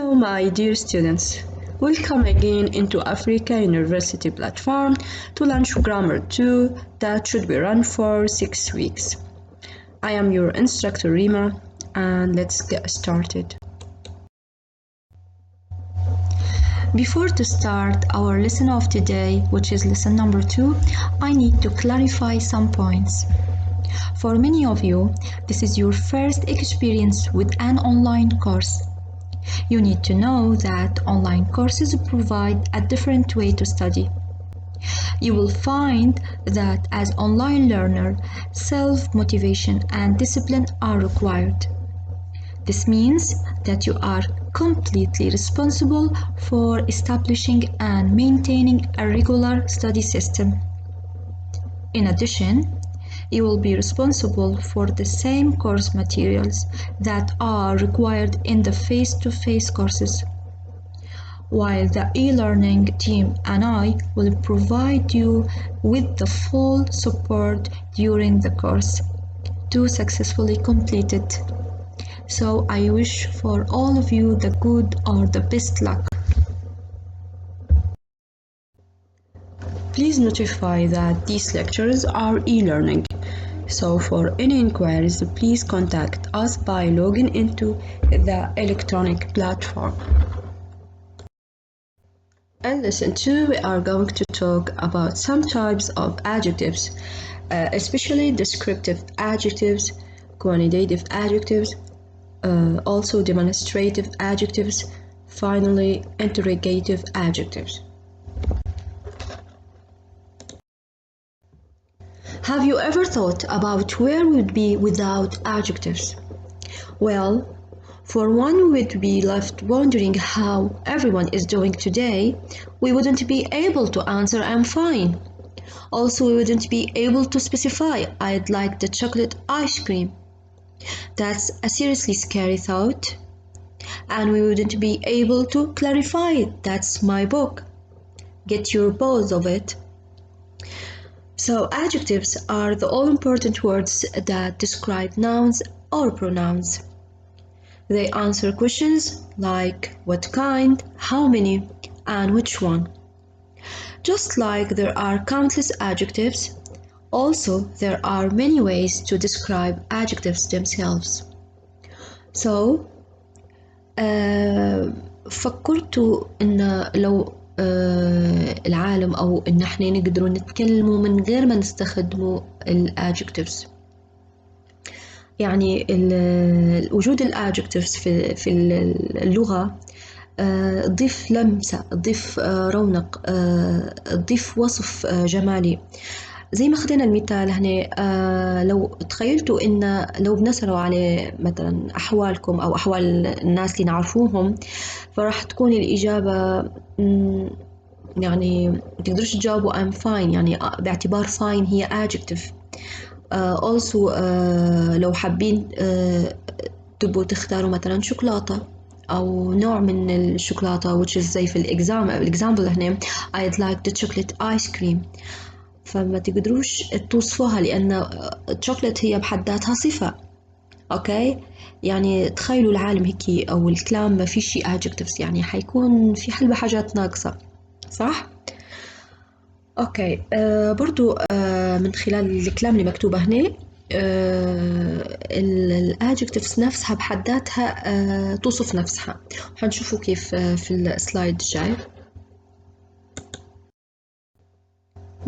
Hello my dear students, welcome again into Africa University platform to launch Grammar 2 that should be run for 6 weeks. I am your instructor Rima and let's get started. Before to start our lesson of today, which is lesson number 2, I need to clarify some points. For many of you, this is your first experience with an online course. You need to know that online courses provide a different way to study. You will find that as online learner, self-motivation and discipline are required. This means that you are completely responsible for establishing and maintaining a regular study system. In addition, you will be responsible for the same course materials that are required in the face-to-face courses, while the e-learning team and I will provide you with the full support during the course to successfully complete it. So I wish for all of you the good or the best luck. Please notify that these lectures are e-learning. So for any inquiries, please contact us by logging into the electronic platform. In lesson 2, we are going to talk about some types of adjectives, especially descriptive adjectives, quantitative adjectives, also demonstrative adjectives, finally interrogative adjectives. Have you ever thought about where we would be without adjectives? Well, for one, we would be left wondering how everyone is doing today. We wouldn't be able to answer I'm fine. Also, we wouldn't be able to specify I'd like the chocolate ice cream. That's a seriously scary thought. And we wouldn't be able to clarify that's my book. Get your balls of it. So adjectives are the all-important words that describe nouns or pronouns. They answer questions like what kind, how many, and which one. Just like there are countless adjectives, also there are many ways to describe adjectives themselves. So فكرت إن لو العالم أو إن إحنا نقدروا نتكلموا من غير ما نستخدموا الادجكتيفز. يعني وجود الادجكتيفز في اللغة تضيف لمسة، تضيف رونق، تضيف وصف جمالي. زي ما خدنا المثال هنا، لو تخيلتوا إن لو بنسألوا على مثلا أحوالكم أو أحوال الناس اللي نعرفوهم، فراح تكون الإجابة يعني تقدروش تجاوبوا I'm fine، يعني باعتبار fine هي adjective. Also لو حابين تبوا تختاروا مثلا شوكولاتة أو نوع من الشوكولاتة which is زي في الإكزامبل هنا I'd like the chocolate ice cream، فما تقدروش توصفوها لأن الشوكولات هي بحد ذاتها صفة. أوكي، يعني تخيلوا العالم هيك أو الكلام ما في شيء adjectives، يعني حيكون في حلبة حاجات ناقصة، صح؟ أوكي، برضو من خلال الكلام اللي مكتوبة هنا الادجكتيفز نفسها بحد ذاتها توصف نفسها. حنشوفوا كيف في السلايد الجاي.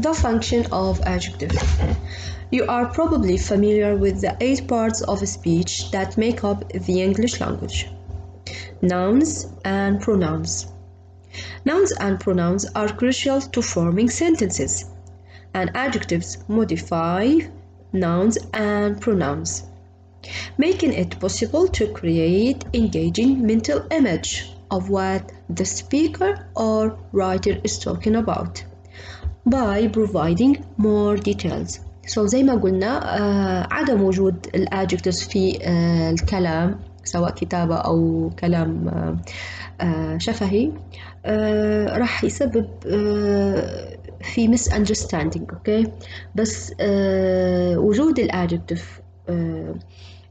The function of adjective. You are probably familiar with the 8 parts of speech that make up the English language. Nouns and pronouns. Nouns and pronouns are crucial to forming sentences, and adjectives modify nouns and pronouns, making it possible to create engaging mental image of what the speaker or writer is talking about by providing more details. So زي ما قلنا عدم وجود الادجectives في الكلام سواء كتابة أو كلام شفهي راح يسبب في misunderstanding. أوكي، بس وجود الادجكتيف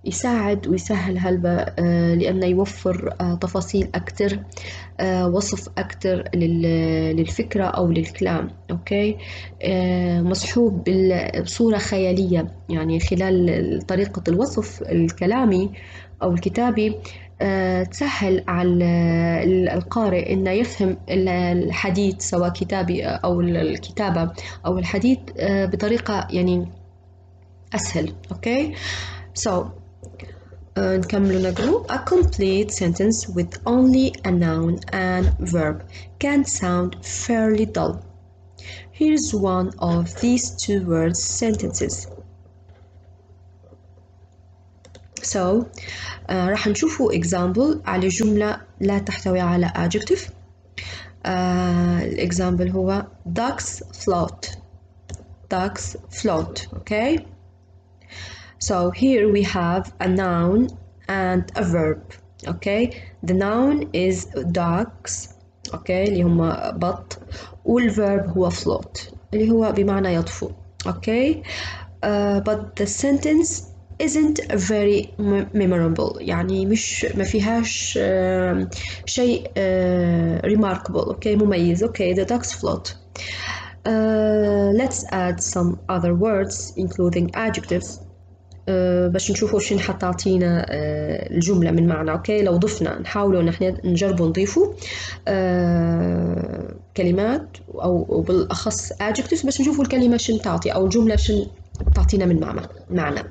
يساعد ويسهل هلبا لأنه يوفر تفاصيل أكتر، وصف أكتر للفكرة أو للكلام. أوكي، مصحوب بصورة خيالية، يعني خلال طريقة الوصف الكلامي أو الكتابي تسهل على القارئ إنه يفهم الحديث، سواء كتابي أو الكتابة أو الحديث بطريقة يعني أسهل. أوكي، so نكمل نقرأ. A complete sentence with only a noun and verb can sound fairly dull. Here's one of these two word sentences. So راح نشوفوا example على جملة لا تحتوي على adjective. الإكزامبل هو ducks float. Ducks float. Okay, so here we have a noun and a verb. Okay, the noun is ducks. Okay, اللي هم بط، والverb هو float اللي هو بمعنى يطفو. Okay, but the sentence isn't very memorable، يعني مش ما فيهاش شيء remarkable. Okay، مميز. Okay, the ducks float. Let's add some other words including adjectives باش نشوفوا شنو حتعطينا الجملة من معنى. أوكي، لو ضفنا نحاولوا نحن نجربوا نضيفوا كلمات أو بالأخص adjectives باش نشوفوا الكلمة شنو تعطي أو الجملة شنو تعطينا من معنى.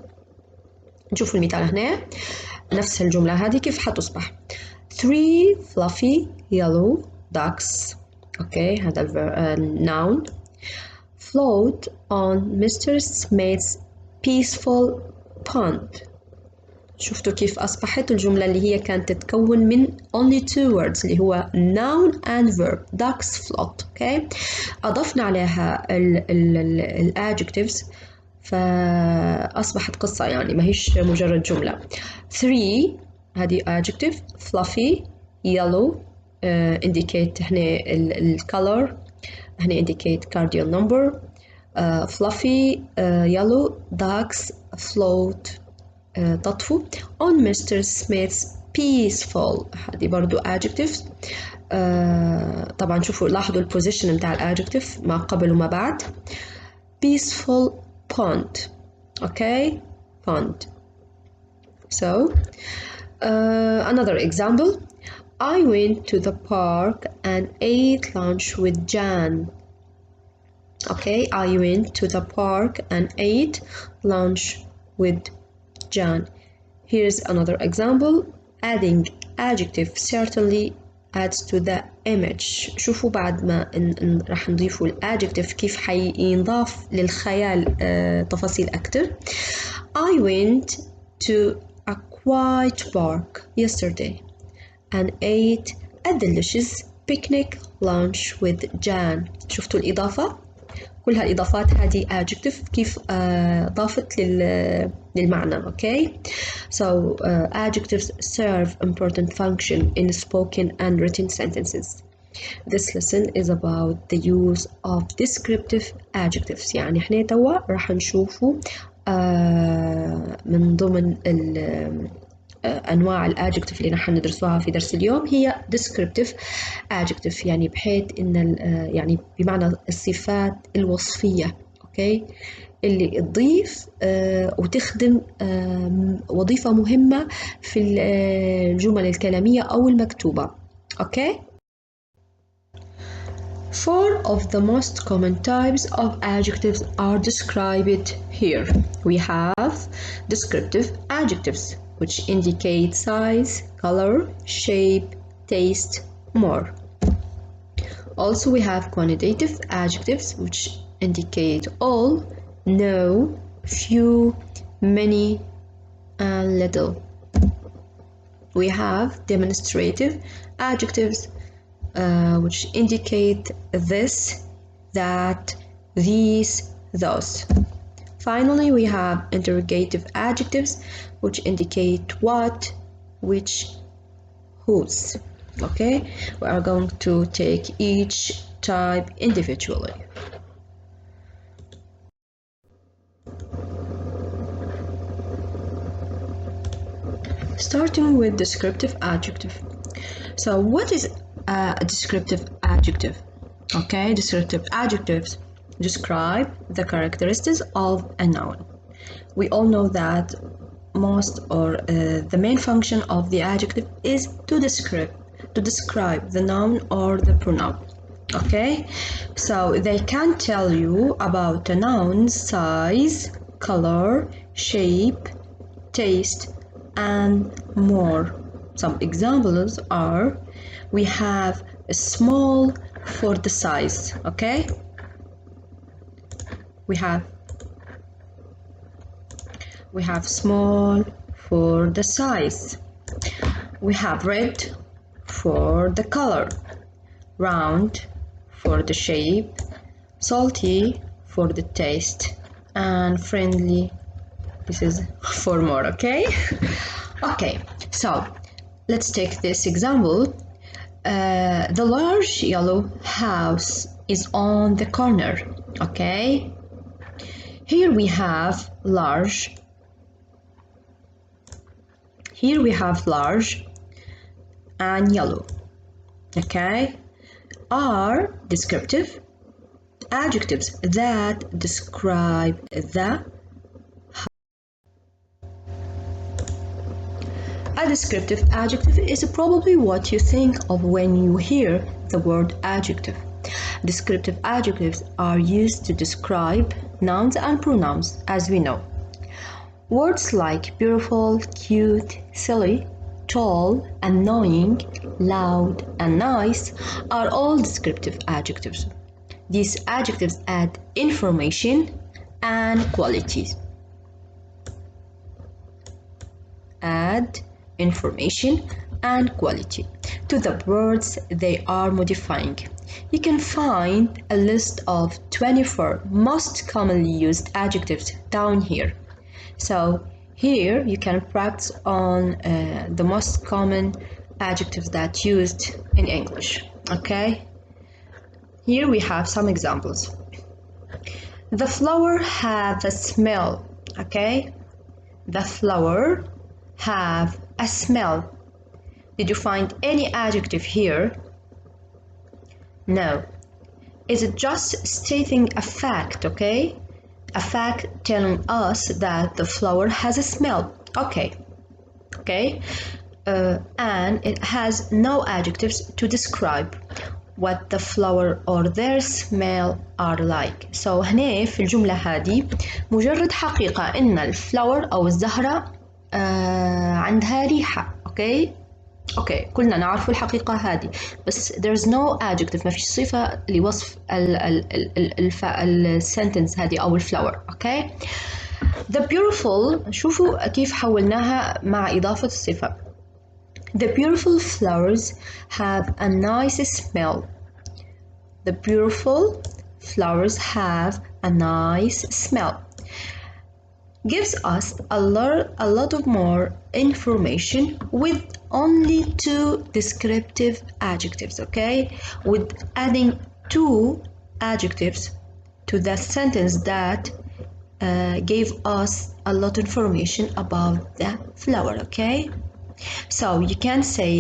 نشوفوا المثال هنا، نفس الجملة هذه كيف حتصبح. 3 fluffy yellow ducks. أوكي، هذا noun. float on Mr. Smith's peaceful pond. شفتوا كيف أصبحت الجملة اللي هي كانت تتكون من only two words اللي هو noun and verb. ducks float. Okay, أضفنا عليها ال adjectives فأصبحت قصة، يعني ما هيش مجرد جملة. 3 هذه adjective، fluffy yellow indicate هنا color، هنا indicate cardinal number. fluffy yellow ducks float تطفو on Mr. Smith's peaceful، هذه برضو adjectives. طبعا شوفوا لاحظوا البوزيشن بتاع الادجكتيف ما قبل وما بعد. peaceful pond. Okay, pond. So another example. I went to the park and ate lunch with Jan. Okay, I went to the park and ate lunch with Jan. Here's another example. Adding adjective certainly adds to the image. شوفوا بعد ما راح نضيفوا الادجكتيف كيف حينضاف للخيال تفاصيل أكتر. I went to a quiet park yesterday and ate a delicious picnic lunch with Jan. شفتوا الإضافة؟ كل هالإضافات هذه adjective كيف ضافت للمعنى. Okay, so adjectives serve important function in spoken and written sentences. This lesson is about the use of descriptive adjectives. يعني احنا توا راح نشوفوا من ضمن أنواع الادجكتيف اللي راح ندرسوها في درس اليوم هي descriptive adjective، يعني بحيث إن يعني بمعنى الصفات الوصفية. أوكي، اللي تضيف وتخدم وظيفة مهمة في الجمل الكلامية أو المكتوبة. أوكي. Four of the most common types of adjectives are described here. We have descriptive adjectives, which indicate size, color, shape, taste, more. Also, we have quantitative adjectives, which indicate all, no, few, many, and little. We have demonstrative adjectives, which indicate this, that, these, those. Finally, we have interrogative adjectives, which indicate what, which, whose. Okay, we are going to take each type individually. starting with descriptive adjective. So what is a descriptive adjective? Okay, descriptive adjectives describe the characteristics of a noun. We all know that most or the main function of the adjective is to describe the noun or the pronoun. Okay, so they can tell you about a noun's size, color, shape, taste, and more. Some examples are, we have a small for the size. Okay, we have small for the size. We have red for the color, round for the shape, salty for the taste, and friendly, this is for more. Okay. Okay, so let's take this example. The large yellow house is on the corner. Okay, here we have large. Here we have large and yellow. Okay, are descriptive adjectives that describe the. A descriptive adjective is probably what you think of when you hear the word adjective. Descriptive adjectives are used to describe nouns and pronouns, as we know. Words like beautiful, cute, silly, tall, annoying, loud, and nice are all descriptive adjectives. These adjectives add information and qualities. Add information and quality to the words they are modifying. You can find a list of 24 most commonly used adjectives down here. So here you can practice on the most common adjectives that used in English. Okay, here we have some examples. The flower have a smell. Okay, the flower have a smell. Did you find any adjective here? No. Is it just stating a fact? Okay, a fact telling us that the flower has a smell. Okay, and it has no adjectives to describe what the flower or their smell are like. So هنا في الجملة هذه مجرد حقيقة إن الفلاور أو الزهرة عندها ريحة. اوكي كلنا نعرف الحقيقة هذه، بس there's no adjective، ما فيش صفة لوصف السنتنس هذه أو الفلاور. اوكي the beautiful، شوفوا كيف حولناها مع إضافة الصفة. The beautiful flowers have a nice smell. The beautiful flowers have a nice smell. Gives us a lot of more information with only 2 descriptive adjectives. Okay, with adding 2 adjectives to the sentence that gave us a lot of information about the flower. Okay, so you can say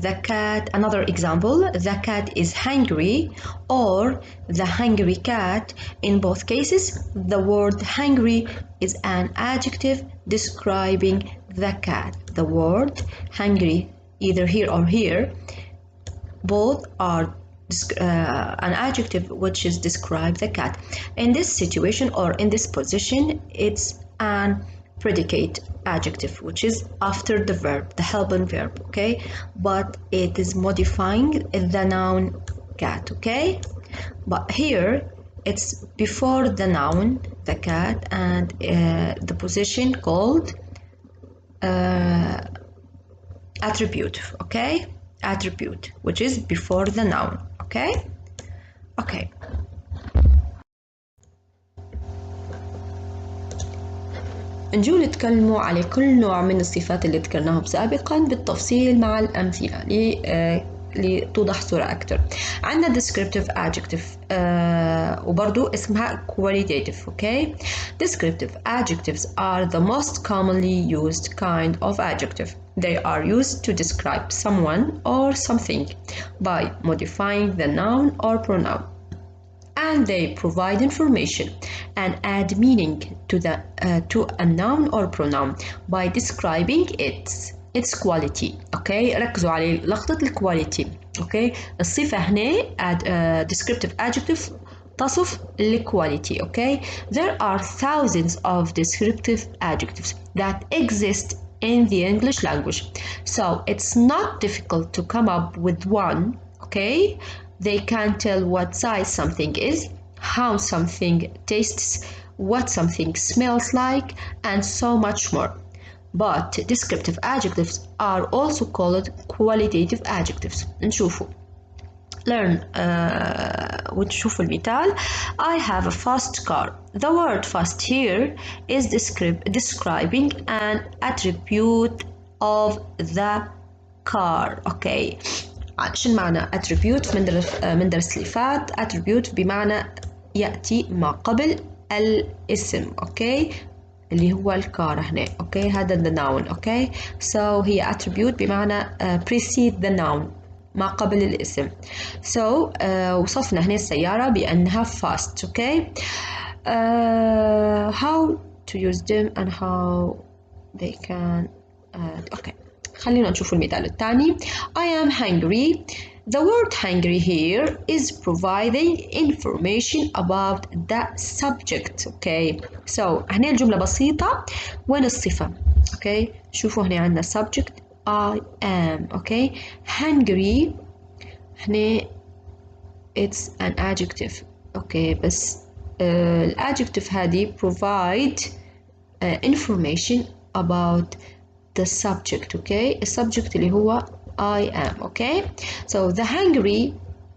the cat. Another example, the cat is hungry or the hungry cat. In both cases the word hungry is an adjective describing the cat. The word hungry, either here or here, both are an adjective which is describe the cat. In this situation or in this position, it's an predicate adjective which is after the verb, the helping verb. Okay, but it is modifying the noun cat. Okay, but here it's before the noun the cat and the position called attribute. Okay, attribute which is before the noun. Okay. نجو نتكلموا على كل نوع من الصفات اللي ذكرناهم سابقا بالتفصيل مع الأمثلة لتوضح صورة أكتر. عندنا Descriptive Adjective وبرضو اسمها Qualitative. Okay. Descriptive Adjectives are the most commonly used kind of adjective. They are used to describe someone or something by modifying the noun or pronoun, and they provide information and add meaning to a noun or pronoun by describing its quality. Okay. ركزوا على لقطة الquality. Okay. الصفة هنا descriptive adjective تصف الquality. Okay. There are thousands of descriptive adjectives that exist in the English language, so it's not difficult to come up with one. Okay. They can tell what size something is, how something tastes, what something smells like, and so much more. But descriptive adjectives are also called qualitative adjectives. نشوفوا. Learn ونشوفوا المثال. I have a fast car. The word fast here is describing an attribute of the car. Okay. شو معنى attribute؟ من درس اللي فات. attribute بمعنى يأتي ما قبل الاسم. اوكي. اللي هو الكار هنا. اوكي. هذا the noun. اوكي. so هي attribute بمعنى precede the noun ما قبل الاسم. so وصفنا هنا السيارة بأنها fast. اوكي. how to use them and how they can اوكي. خلينا نشوف المثال الثاني. I am hungry. The word hungry here is providing information about the subject. Okay. So هنا الجملة بسيطة. وين الصفة؟ Okay. شوفوا هنا عندنا subject I am. Okay. Hungry هنا it's an adjective. Okay. بس الadjective هذه provide information about the subject. Okay. السبجكت اللي هو I am. Okay. So the hungry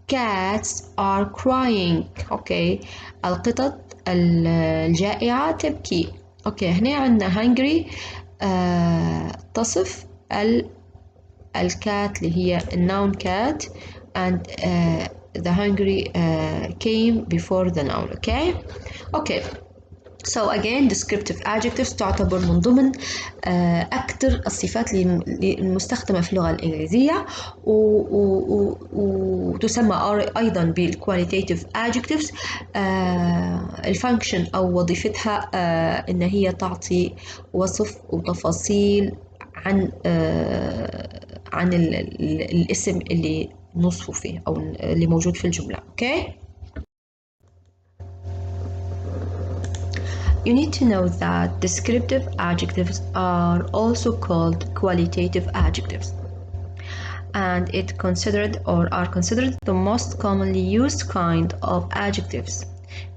cats are crying. Okay. القطط الجائعة تبكي. Okay. هنا عندنا hungry تصف الكات اللي هي noun cat, and the hungry came before the noun. Okay. Okay. So again descriptive adjectives تعتبر من ضمن أكثر الصفات المستخدمة في اللغة الإنجليزية وتسمى أيضا بالqualitative adjectives. الفانكشن أو وظيفتها إن هي تعطي وصف وتفاصيل عن الاسم اللي نوصفه فيه أو اللي موجود في الجملة. Okay. You need to know that descriptive adjectives are also called qualitative adjectives, and are considered the most commonly used kind of adjectives.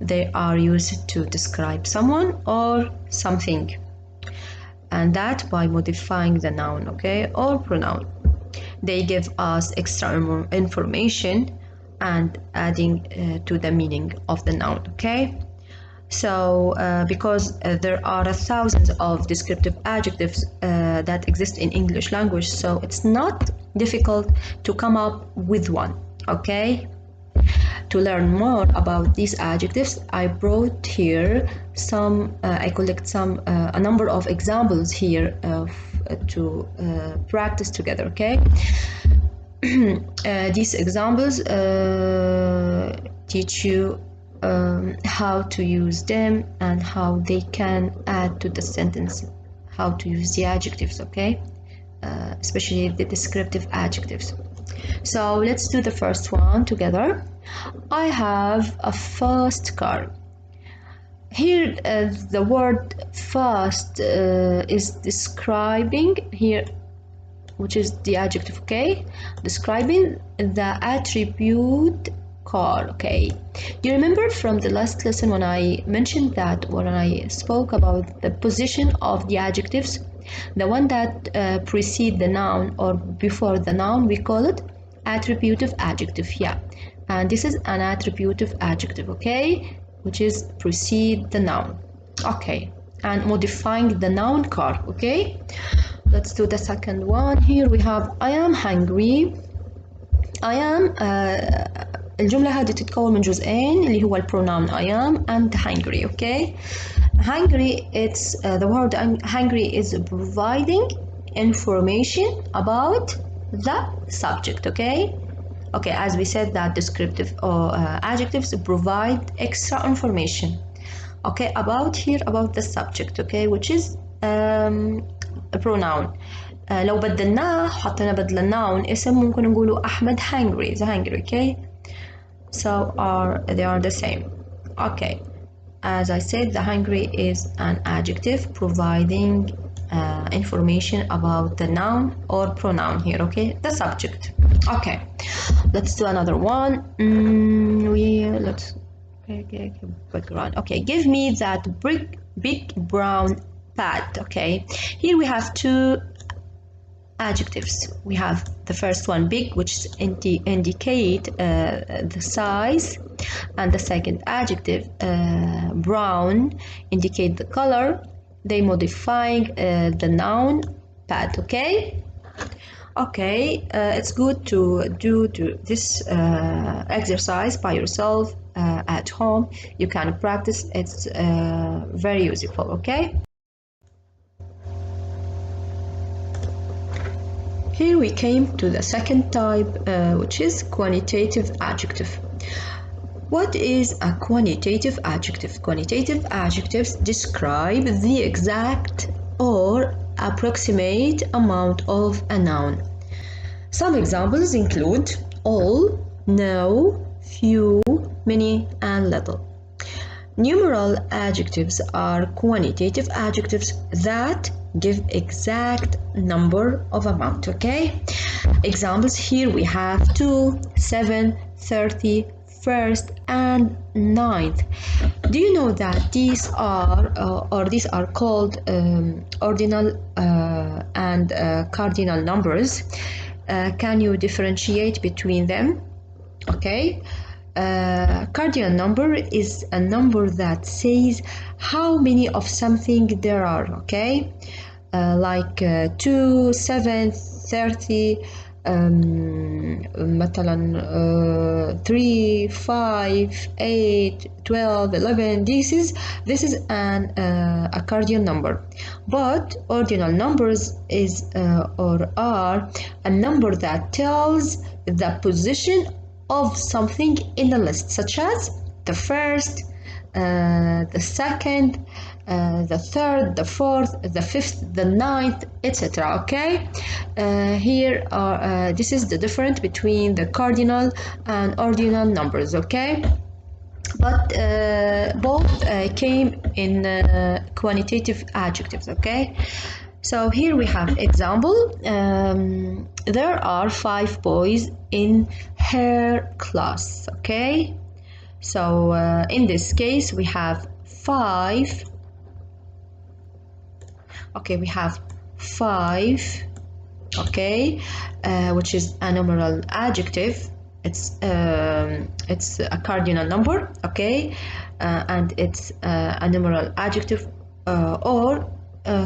They are used to describe someone or something, and that by modifying the noun, okay, or pronoun. They give us extra information and adding to the meaning of the noun. Okay. So because there are thousands of descriptive adjectives that exist in English language, so it's not difficult to come up with one. Okay. To learn more about these adjectives, I brought here I collect a number of examples here to practice together. Okay. These examples teach you how to use them and how they can add to the sentence, how to use the adjectives. Okay. Especially the descriptive adjectives. So let's do the first one together. I have a fast car. Here the word fast is describing here, which is the adjective. Okay. Describing the attribute car. Okay. You remember from the last lesson when I mentioned that when I spoke about the position of the adjectives, the one that precede the noun or before the noun, we call it attributive adjective. Yeah. And this is an attributive adjective. Okay. Which is precede the noun. Okay. And modifying the noun car. Okay. Let's do the second one. Here we have I am hungry. I am الجملة هذه تتكون من جزئين اللي هو البروناون I am and hungry. Okay, hungry, it's the word hungry is providing information about the subject. Okay, as we said that descriptive adjectives provide extra information about the subject, which is a pronoun. لو بدلناه حطينا بدل الناون اسم ممكن نقوله أحمد hungry, the hungry. Okay, so they are the same. Okay, as I said, the hungry is an adjective providing information about the noun or pronoun here. Okay, the subject. Okay, let's do another one. Background. Okay, give me that big brown pad. Okay, here we have two adjectives. We have the first one big, which indicate the size, and the second adjective brown indicate the color. They modifying the noun pad. Okay, it's good to do this exercise by yourself at home. You can practice. It's very useful. Okay. Here we came to the second type, which is quantitative adjective. What is a quantitative adjective? Quantitative adjectives describe the exact or approximate amount of a noun. Some examples include all, no, few, many, and little. Numeral adjectives are quantitative adjectives that give exact number of amount. Okay, examples here we have 2, 7, 30, first, and ninth. Do you know that these are called ordinal and cardinal numbers? Can you differentiate between them? Okay. Cardinal number is a number that says how many of something there are. Okay, like 2, 7, 30, مثلا 3, 5, 8, 12, 11. This is a cardinal number. But ordinal numbers is or are a number that tells the position of something in the list, such as the first, the second, the third, the fourth, the fifth, the ninth, etc. Okay, here are this is the difference between the cardinal and ordinal numbers. Okay, but both came in quantitative adjectives. Okay, so here we have example. There are 5 boys in her class. Okay, so in this case we have 5. Okay, we have 5. Okay, which is a numeral adjective. It's a cardinal number. Okay, and it's a numeral adjective or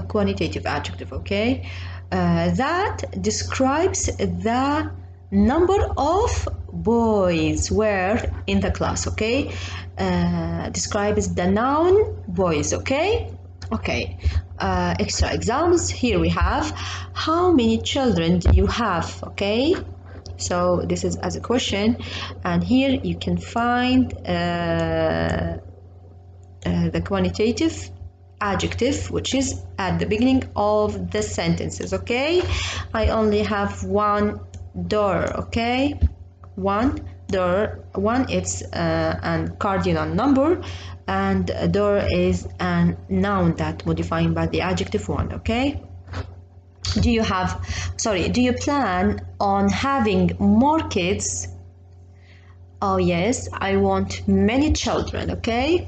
quantitative adjective. Okay, that describes the number of boys were in the class. Okay, describes the noun boys. Okay, extra examples here we have how many children do you have? Okay, so this is as a question, and here you can find the quantitative adjective, which is at the beginning of the sentences. Okay, I only have one door. Okay, one door. One, it's a cardinal number, and a door is a noun that modifying by the adjective one. Okay, do you plan on having more kids? Oh yes, I want many children. Okay,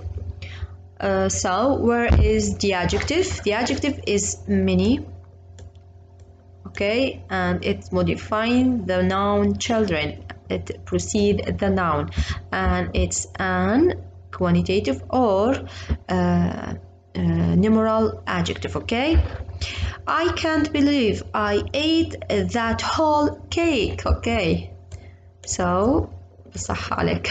so where is the adjective? The adjective is many. Okay, and it's modifying the noun children. It precedes the noun, and it's an quantitative or numeral adjective. Okay, I can't believe I ate that whole cake. Okay, so صح عليك.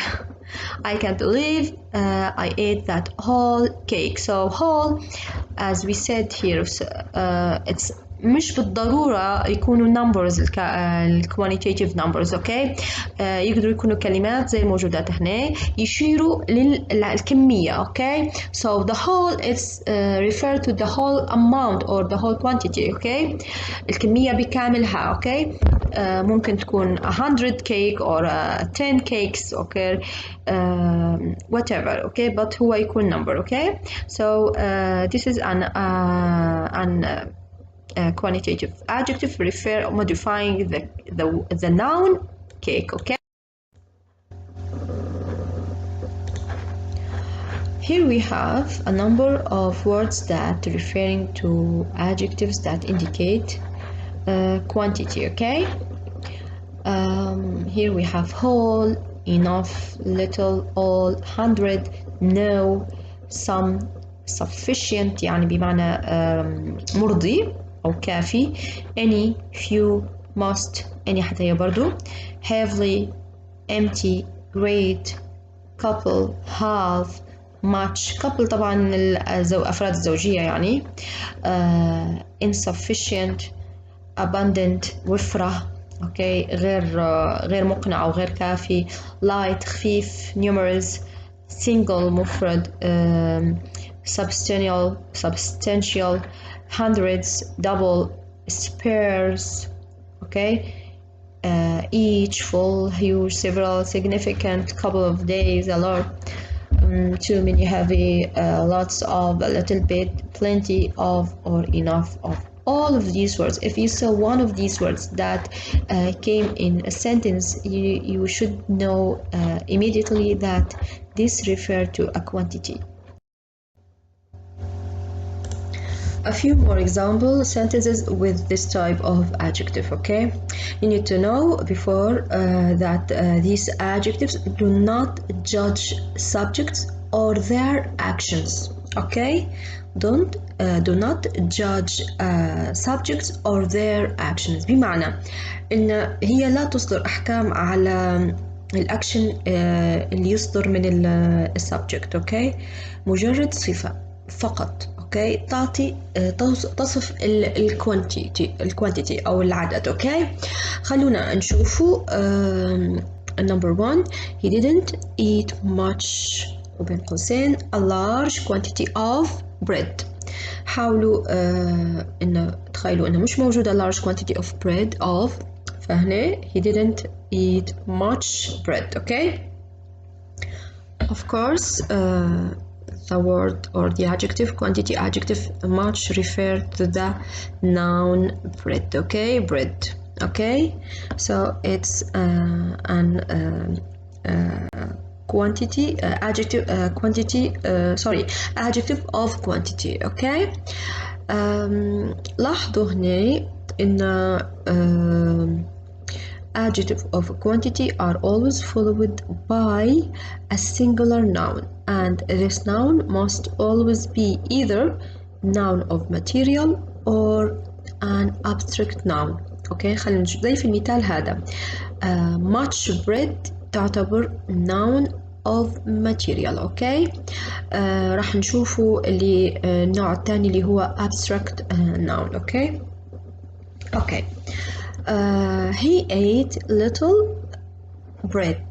I can't believe I ate that whole cake. So whole, as we said here, it's مش بالضرورة يكونوا numbers quantitative numbers. okay. يقدروا يكونوا كلمات زي الموجودات هنا يشيروا للكمية. okay. So the whole is refer to the whole amount or the whole quantity. okay. الكمية بكاملها. okay. ممكن تكون 100 cake or 10 cakes. okay. Whatever. okay. But هو يكون number. okay. So this is an quantitative adjective modifying the noun cake. okay. Here we have a number of words that referring to adjectives that indicate quantity. okay. Here we have whole, enough, little, all, 100, no, some, sufficient يعني بمعنى مرضي أو كافي, any, few, most, any حتى هي برضو, heavily, empty, great, couple, half, much. couple طبعا أفراد الزوجية يعني, insufficient, abundant, وفرة. okay. غير مقنع أو غير كافي, light, خفيف, numerous, single, مفرد, substantial, hundreds, double, spares. okay. Each, full, huge, several, significant, couple of days, a lot, too many, heavy, lots of, a little bit, plenty of, or enough of. All of these words, if you saw one of these words that came in a sentence, you should know immediately that this refers to a quantity. A few more example sentences with this type of adjective. okay. You need to know before that these adjectives do not judge subjects or their actions. okay. Do not judge subjects or their actions. بمعنى إن هي لا تصدر أحكام على الأكشن اللي يصدر من السبجكت. okay. مجرد صفة فقط. okay. تعطي تصف الكوانتيتي أو العدد. okay. خلونا نشوفوا number 1. He didn't eat much وبين قوسين a large quantity of bread. حاولوا تخيلوا إنه مش موجودة large quantity of bread of, فهنا he didn't eat much bread. okay. Of course the word or the adjective quantity adjective much refer to the noun bread. okay. bread. okay. So it's an quantity adjective adjective of quantity. okay. لاحظوا هنا إن adjective of quantity are always followed by a singular noun, and this noun must always be either noun of material or an abstract noun. okay. خلينا نشوف زي في المثال هذا much bread تعتبر noun of material. okay. راح نشوفوا اللي النوع الثاني اللي هو abstract noun. okay. okay. He ate little bread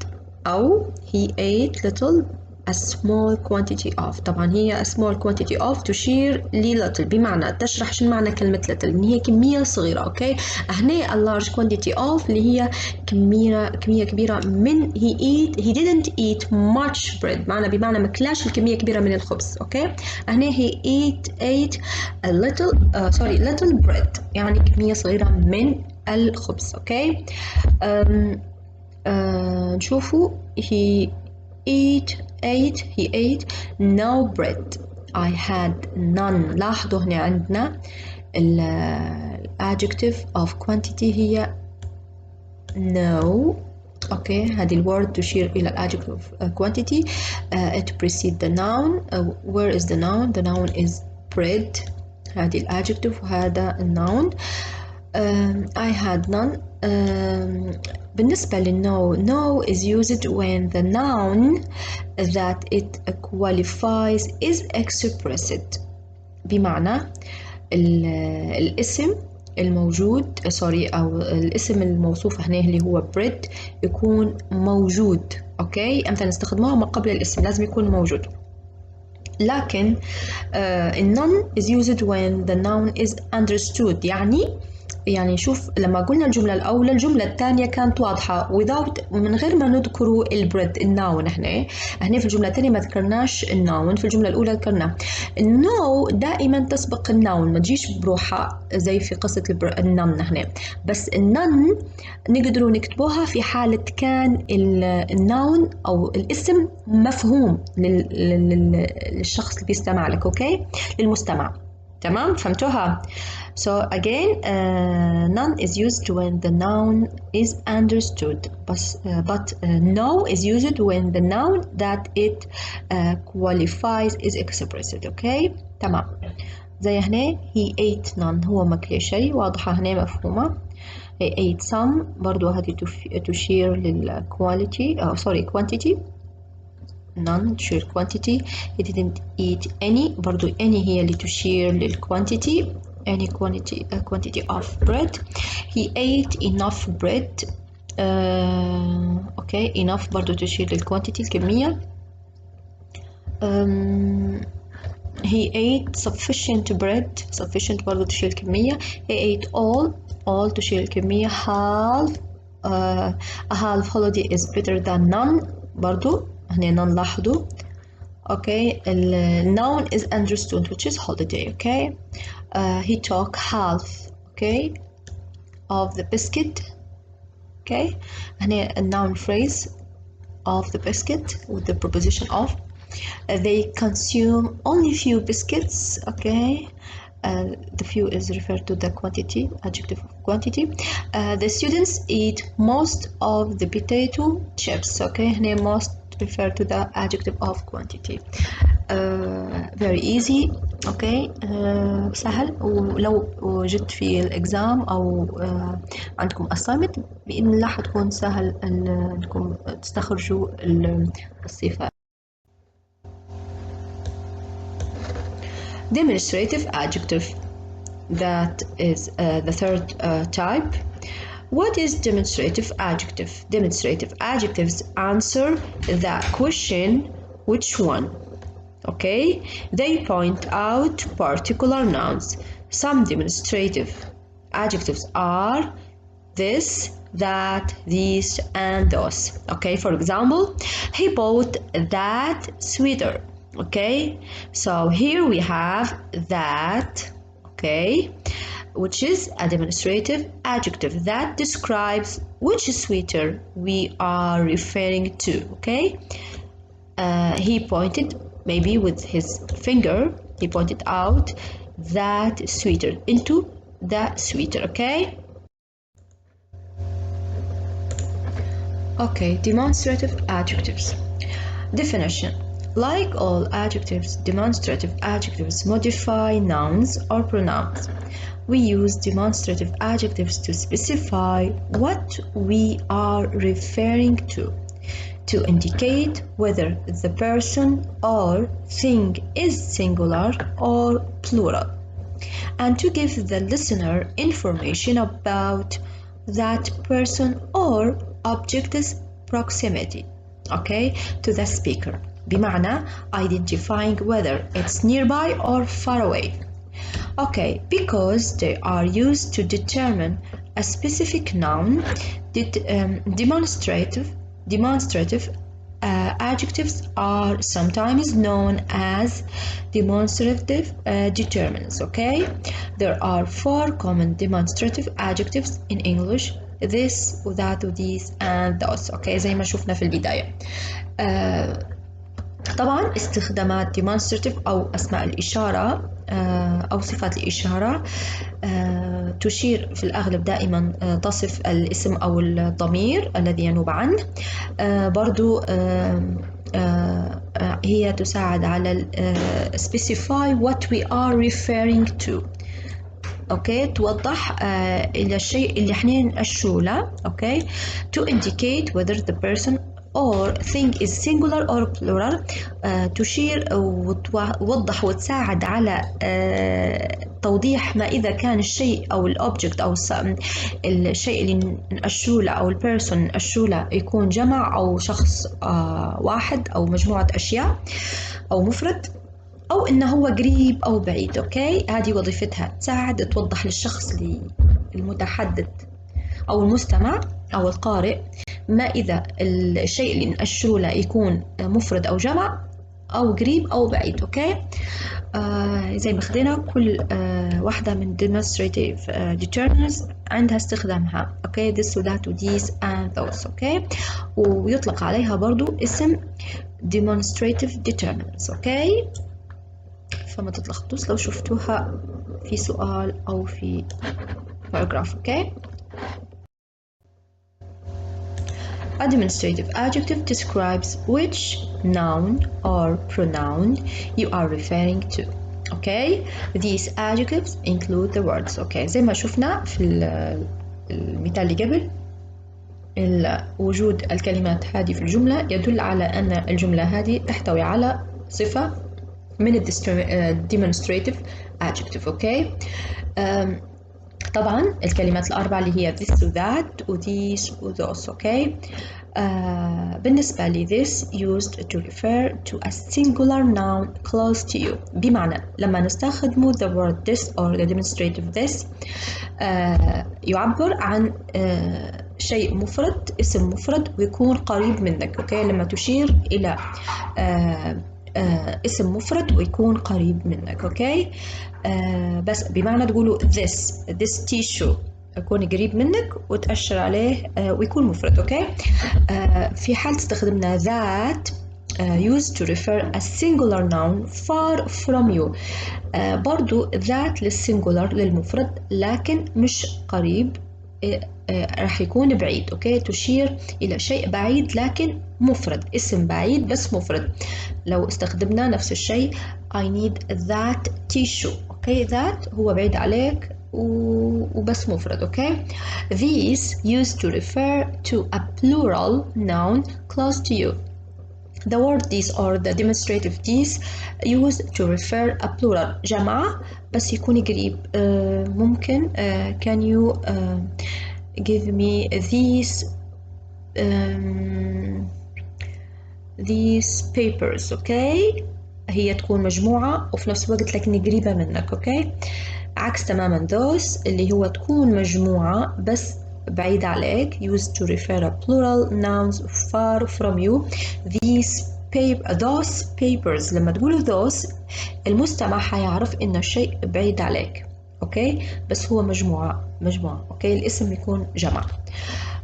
أو he ate little a small quantity of. طبعا هي a small quantity of تشير ل little بمعنى تشرح شنو معنى كلمة little إن هي كمية صغيرة. أوكي. هنا a large quantity of اللي هي كمية كبيرة من he didn't eat much bread بمعنى مكلاش الكمية كبيرة من الخبز. أوكي. هنا he ate a little bread يعني كمية صغيرة من الخبز. أوكي. نشوفوا he ate no bread. I had none. لاحظوا هنا عندنا adjective of quantity هي no. okay. هذه الword تشير إلى adjective of quantity. It precedes the noun. Where is the noun? The noun is bread. هذه adjective وهذا noun. I had none. بالنسبة للno, no is used when the noun that it qualifies is expressed. بمعنى الاسم الموجود أو الاسم الموصوف هنا اللي هو bread يكون موجود. أوكي، أمتى نستخدمه ما قبل الاسم لازم يكون موجود. لكن none is used when the noun is understood. يعني شوف لما قلنا الجملة الأولى الجملة الثانية كانت واضحة without من غير ما نذكروا البريد الناون. هنا في الجملة الثانية ما ذكرناش الناون، في الجملة الأولى ذكرناه. النو دائما تسبق الناون، ما تجيش بروحها زي في قصة النن هنا. بس النن نقدروا نكتبوها في حالة كان الناون أو الاسم مفهوم للشخص اللي بيستمع لك. أوكي، للمستمع. تمام، فهمتوها؟ So again, none is used when the noun is understood, but no is used when the noun that it qualifies is expressed. Okay, تمام. زي هنا he ate none، هو ما كل شيء، واضحة هنا مفهومة. he ate some برضو هذه تشير للquality quantity. none تشير quantity. he didn't eat any برضو any هي اللي تشير للquantity. any quantity of bread. he ate enough bread. okay, enough برضو تشير للquantity الكمية. he ate sufficient bread. sufficient برضو تشير الكمية. he ate all تشير الكمية. half a half holiday is better than none برضو هنا none لاحظوا. okay, noun is understood which is holiday. okay, he took half okay of the biscuit. okay, هنا noun phrase of the biscuit with the preposition of. they consume only few biscuits. okay, the few is referred to the quantity, adjective of quantity. The students eat most of the potato chips. okay, هنا most refer to the adjective of quantity. very easy. okay, سهل. ولو وجدت في الإكزام أو عندكم assignment بإذن الله حتكون سهل أنكم تستخرجوا الصفات. Demonstrative adjective, that is the third type. What is demonstrative adjective? Demonstrative adjectives answer the question which one. okay, they point out particular nouns. Some demonstrative adjectives are this, that, these, and those. okay, for example, he bought that sweater. okay, so here we have that. okay, which is a demonstrative adjective that describes which sweater we are referring to. okay, he pointed maybe with his finger, he pointed out that sweater into the sweater. okay, okay, demonstrative adjectives. Definition. Like all adjectives, demonstrative adjectives modify nouns or pronouns. We use demonstrative adjectives to specify what we are referring to indicate whether the person or thing is singular or plural, and to give the listener information about that person or object's proximity. okay, to the speaker. بمعنى identifying whether it's nearby or far away. okay, because they are used to determine a specific noun. Demonstrative adjectives are sometimes known as demonstrative determinants. okay, there are 4 common demonstrative adjectives in English: this, that, these, and those. okay, زي ما شفنا في البداية. طبعا استخدامات demonstrative أو أسماء الإشارة أو صفات الإشارة تشير في الأغلب دائما تصف الاسم أو الضمير الذي ينوب عنه. برضو هي تساعد على specify what we are referring to. اوكي توضح الى الشيء اللي احنا نأشوا له. اوكي to indicate whether the person or thing is singular or plural. تشير وتوضح وتساعد على توضيح ما إذا كان الشيء أو الأوبجكت أو الشيء اللي نأشوا له أو البيرسون نأشوا له يكون جمع أو شخص واحد أو مجموعة أشياء أو مفرد أو إنه هو قريب أو بعيد. أوكي هذه وظيفتها تساعد توضح للشخص المتحدث أو المستمع أو القارئ ما إذا الشيء اللي نأشوا له يكون مفرد أو جمع أو قريب أو بعيد. أوكي زي ما خدينا كل واحدة من demonstrative determinants عندها استخدامها. أوكي this و that و these and those. أوكي ويطلق عليها برضو اسم demonstrative determinants. أوكي فما تتلخبطوش لو شفتوها في سؤال أو في paragraph. أوكي A demonstrative adjective describes which noun or pronoun you are referring to. Okay, these adjectives include the words. Okay, زي ما شفنا في المثال اللي قبل وجود الكلمات هذه في الجملة يدل على أن الجملة هذه تحتوي على صفة من demonstrative adjective. Okay. طبعا الكلمات الأربعة اللي هي this و that و these و those. okay. بالنسبة لي this used to refer to a singular noun close to you. بمعنى لما نستخدم the word this or the demonstrative this يعبر عن شيء مفرد اسم مفرد ويكون قريب منك. okay. لما تشير إلى اسم مفرد ويكون قريب منك. اوكي بس بمعنى تقولوا this tissue يكون قريب منك وتأشر عليه ويكون مفرد. اوكي في حال استخدمنا that used to refer a singular noun far from you. برضو that للسنجولار للمفرد لكن مش قريب راح يكون بعيد. اوكي تشير الى شيء بعيد لكن مفرد اسم بعيد بس مفرد. لو استخدمنا نفس الشيء I need that tissue. اوكي that هو بعيد عليك وبس مفرد. اوكي these used to refer to a plural noun close to you. The word these or the demonstrative these used to refer a plural جماعة بس يكون قريب. ممكن can you give me these papers. okay هي تكون مجموعة وفي نفس الوقت لكن قريبة منك. okay عكس تماما those اللي هو تكون مجموعة بس بعيد عليك used to refer a plural nouns far from you. those papers لما تقولوا those المستمع حيعرف إن الشيء بعيد عليك. اوكي بس هو مجموعة. اوكي الاسم يكون جمع.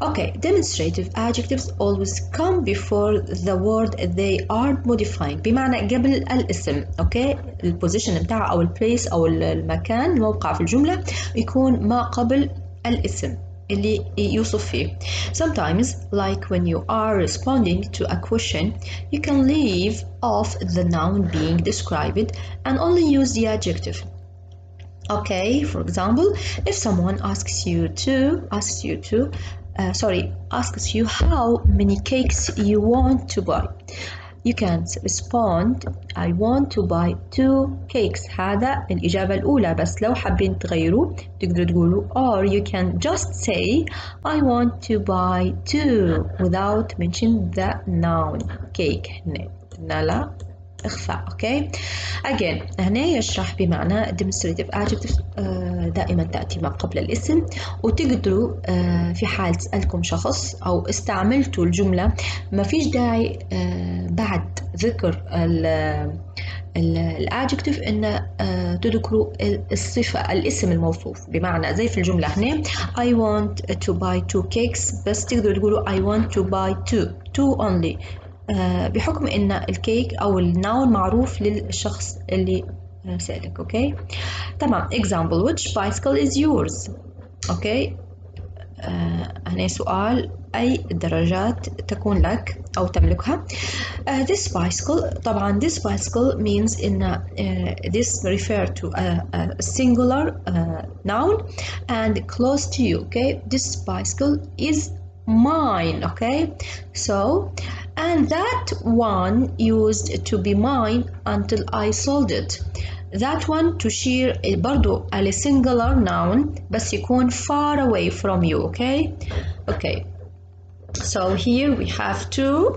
اوكي demonstrative adjectives always come before the word they are modifying. بمعنى قبل الاسم. اوكي البوزيشن بتاعه او البليس او المكان الموقع في الجملة يكون ما قبل الاسم اللي يوصف فيه. Sometimes like when you are responding to a question you can leave off the noun being described and only use the adjective. Okay, for example, if someone asks you how many cakes you want to buy, you can't respond I want to buy 2 cakes. هذا الإجابة الأولى. بس لو حابين تغيروا تقدروا تقولوا or you can just say I want to buy 2 without mentioning the noun cake. هنا لا إخفاء. أوكي again هنا يشرح بمعنى demonstrative adjective دائما تأتي ما قبل الاسم. وتقدروا في حال تسألكم شخص أو استعملتوا الجملة ما فيش داعي بعد ذكر الادجكتيف ان تذكروا الصفة الاسم الموصوف. بمعنى زي في الجملة هنا I want to buy 2 cakes بس تقدروا تقولوا I want to buy 2 only بحكم ان الكيك او الناون معروف للشخص اللي سألك. اوكي تمام example which bicycle is yours. اوكي هنا سؤال أي درجات تكون لك أو تملكها. This bicycle طبعا this bicycle means إن this refer to a singular noun and close to you. Okay, this bicycle is mine. Okay, so and that one used to be mine until I sold it. That one تشير برضو على singular noun بس يكون far away from you. Okay, okay, so here we have two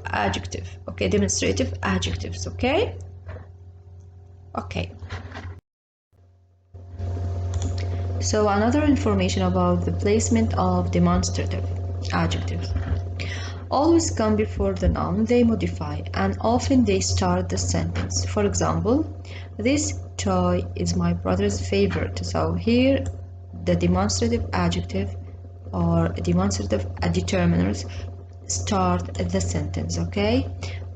adjective. Okay, demonstrative adjectives. Okay, okay. So another information about the placement of demonstrative adjectives. Always come before the noun they modify, and often they start the sentence. For example, this toy is my brother's favorite. So here the demonstrative adjective or demonstrative determiners start the sentence. Okay,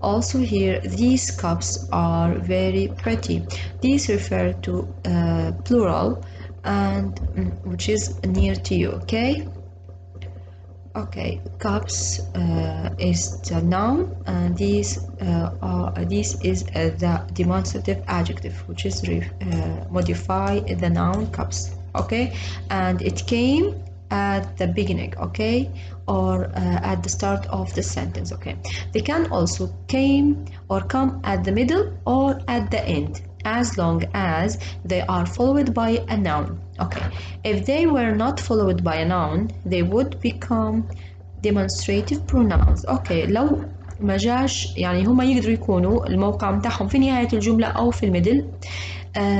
also here these cups are very pretty. These refer to plural and which is near to you. Okay, okay, cups is the noun, and this is the demonstrative adjective which is modify the noun cups. Okay, and it came at the beginning. Okay, or at the start of the sentence. Okay, they can also come at the middle or at the end, as long as they are followed by a noun. Okay, if they were not followed by a noun they would become demonstrative pronouns. Okay, لو ما جاش يعني هما يقدروا يكونوا الموقع متاعهم في نهاية الجملة أو في الميدل،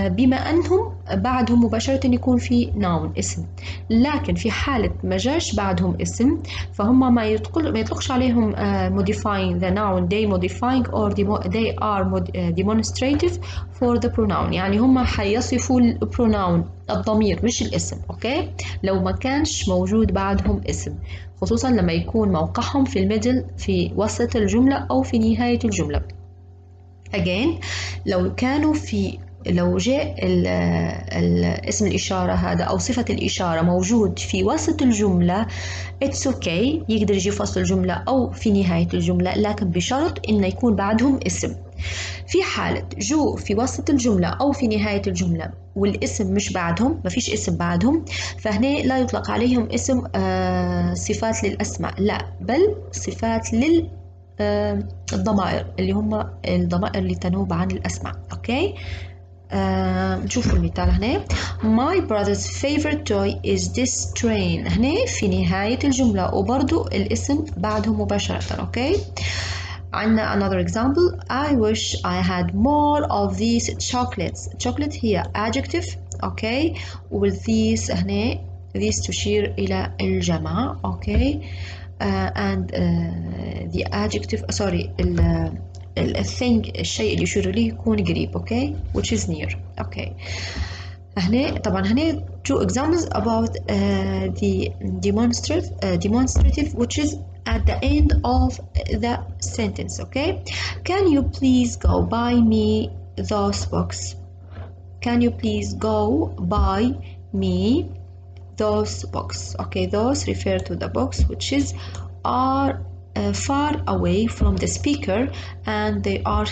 بما أنهم بعدهم مباشرة يكون في noun اسم، لكن في حالة ما جاش بعدهم اسم فهم ما يطلقش عليهم modifying the noun, they modifying or they are demonstrative for the pronoun. يعني هم حيصفوا البروناون الضمير مش الاسم. اوكي، لو ما كانش موجود بعدهم اسم، خصوصا لما يكون موقعهم في الميدل في وسط الجملة أو في نهاية الجملة. again لو جاء اسم الإشارة هذا أو صفة الإشارة موجود في وسط الجملة it's okay، يقدر يجي في وسط الجملة أو في نهاية الجملة، لكن بشرط إنه يكون بعدهم اسم. في حالة جو في وسط الجملة أو في نهاية الجملة والاسم مش بعدهم، ما فيش اسم بعدهم، فهنا لا يطلق عليهم اسم صفات للأسماء، لا بل صفات الضمائر اللي هم الضمائر اللي تنوب عن الأسماء. أوكي، نشوفوا المثال هنا. My brother's favorite toy is this train. هنا في نهاية الجملة وبرضو الاسم بعده مباشرة. أوكي، عندنا another example. I wish I had more of these chocolates. chocolate هي adjective. أوكي، with these هنا these تشير إلى الجمع. أوكي، and the adjective الثing الشيء اللي يشير إليه يكون قريب. أوكي، which is near. أوكي، هنا two examples about the demonstrative which is at the end of the sentence. Okay, can you please go buy me those books? Can you please go buy me those books? Okay, those refer to the books which are far away from the speaker and they are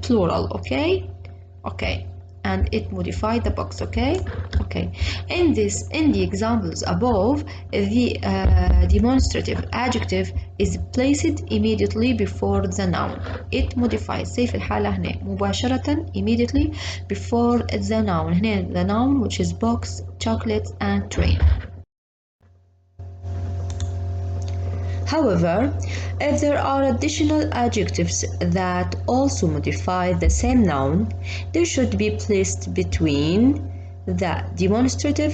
plural. Okay, and it modified the box. Okay, in the examples above the demonstrative adjective is placed immediately before the noun. It modifies زي في الحالة هنا مباشرة immediately before the noun. هنا the noun which is box, chocolate and train. However, if there are additional adjectives that also modify the same noun, they should be placed between the demonstrative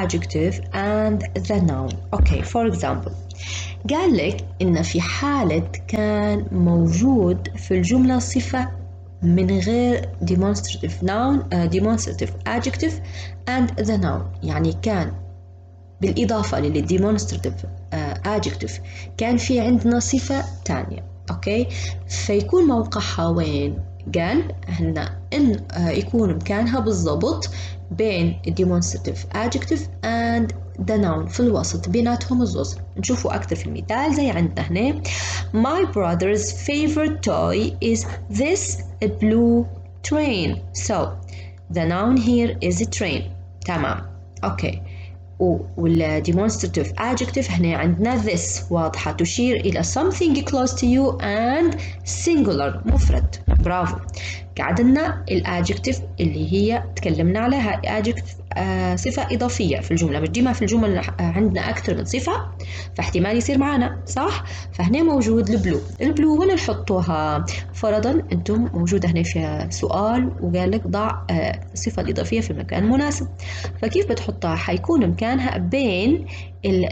adjective and the noun. Okay, for example, قال لك إن في حالة كان موجود في الجملة صفة من غير demonstrative demonstrative adjective and the noun، يعني كان بالإضافة للdemonstrative adjective كان في عندنا صفة تانية. أوكي، فيكون موقعها وين؟ قال هنا إن يكون مكانها بالضبط بين Demonstrative Adjective and the noun في الوسط بيناتهم الزوز. نشوفوا أكثر في المثال زي عندنا هنا My brother's favorite toy is this blue train. So the noun here is a train. تمام. أوكي. والdemonstrative adjective هنا عندنا this واضحة تشير إلى something close to you and singular مفرد. برافو. قعدنا الادجكتيف اللي هي تكلمنا عليها adjective صفة إضافية في الجملة، مش ديما في الجمل عندنا أكثر من صفة فاحتمال يصير معنا صح؟ فهنا موجود البلو وين نحطوها؟ فرضا أنتم موجودة هنا في سؤال وقال لك ضع الصفة الإضافية في المكان المناسب، فكيف بتحطها؟ حيكون مكانها بين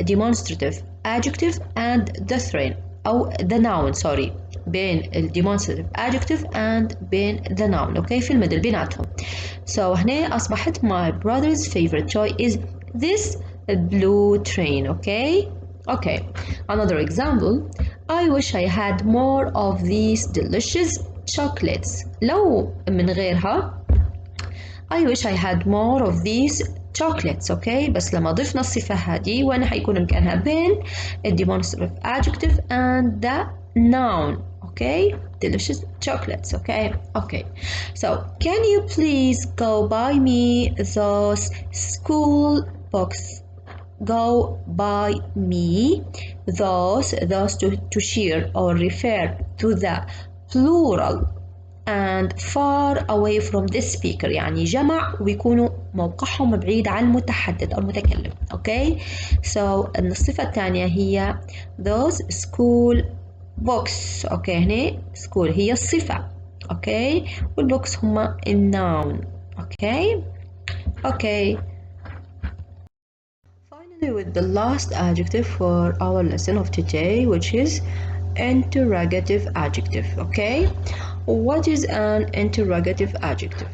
demonstrative adjective and the train أو the noun sorry بين demonstrative adjective and بين the noun أوكي في المدل بيناتهم. So هنا أصبحت my brother's favorite toy is this blue train. Okay. Another example. I wish I had more of these delicious chocolates. لو من غيرها I wish I had more of these chocolates. okay. بس لما ضفنا الصفة هذه وين حيكون مكانها بين demonstrative adjective and the noun. Okay, delicious chocolates. Okay. So, can you please go buy me those school books? Go buy me those to share or refer to the plural and far away from the speaker. يعني جمع ويكونوا موقعهم بعيد عن المتحدث أو المتكلم. Okay, so الصفة الثانية هي those school books. اوكي هنا school هي الصفة اوكي والبوكس هما الناون اوكي Finally with the last adjective for our lesson of today which is interrogative adjective. Okay, what is an interrogative adjective?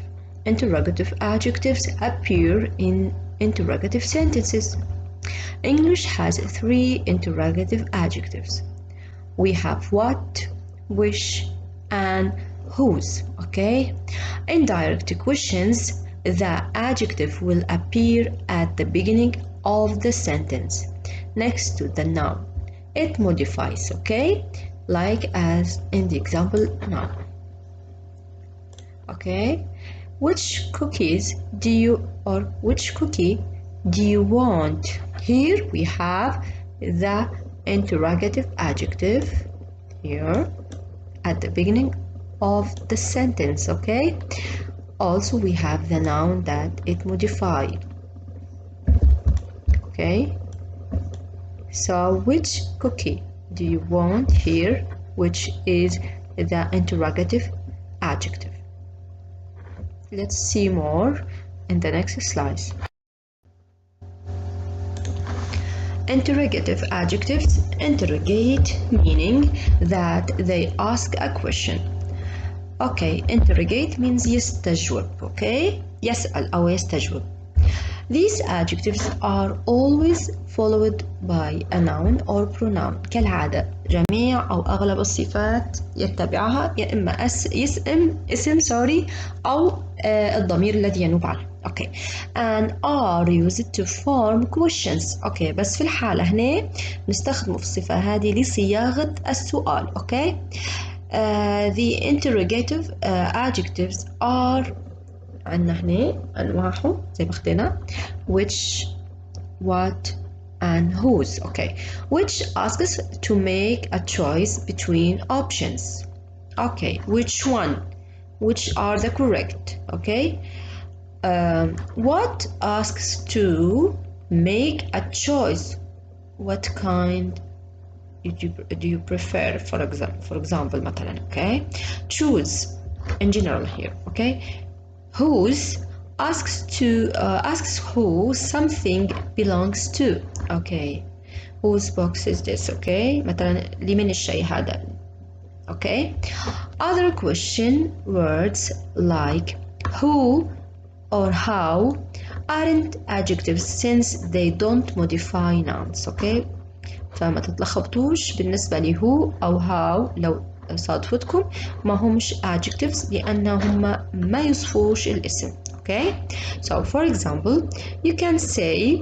Interrogative adjectives appear in interrogative sentences. English has 3 interrogative adjectives. We have what, which, and whose. Okay, in direct questions the adjective will appear at the beginning of the sentence next to the noun. It modifies, okay, like as in the example now. Okay, which cookie do you want? Here we have the interrogative adjective here at the beginning of the sentence. Okay, also we have the noun that it modified. Okay, so which cookie do you want here, which is the interrogative adjective. Let's see more in the next slides. Interrogative adjectives interrogate meaning that they ask a question. Okay, interrogate means يستجوب. Okay, يسأل أو يستجوب. These adjectives are always followed by a noun or pronoun. كالعادة جميع أو أغلب الصفات يتبعها يا إما اسم أو الضمير الذي ينوب عنه. Okay, and are used to form questions. Okay, بس في الحالة هنا نستخدم في الصفة هذه لصياغة السؤال. Okay, the interrogative adjectives are عندنا هنا أنواعهم زي ما أخذنا which, what, and whose. Okay, which asks to make a choice between options. Okay, which are the correct. Okay. What asks to make a choice. What kind do you prefer? For example, مثلا. Okay, choose in general here. Okay, whose asks who something belongs to. Okay, whose box is this? Okay, مثلا لمن الشيء هذا. Okay, other question words like who or how aren't adjectives since they don't modify nouns. Okay, فما تتلخبطوش بالنسبة لهو أو how لو صادفتكم ما همش adjectives لأنهم ما يصفوش الاسم. Okay, so for example you can say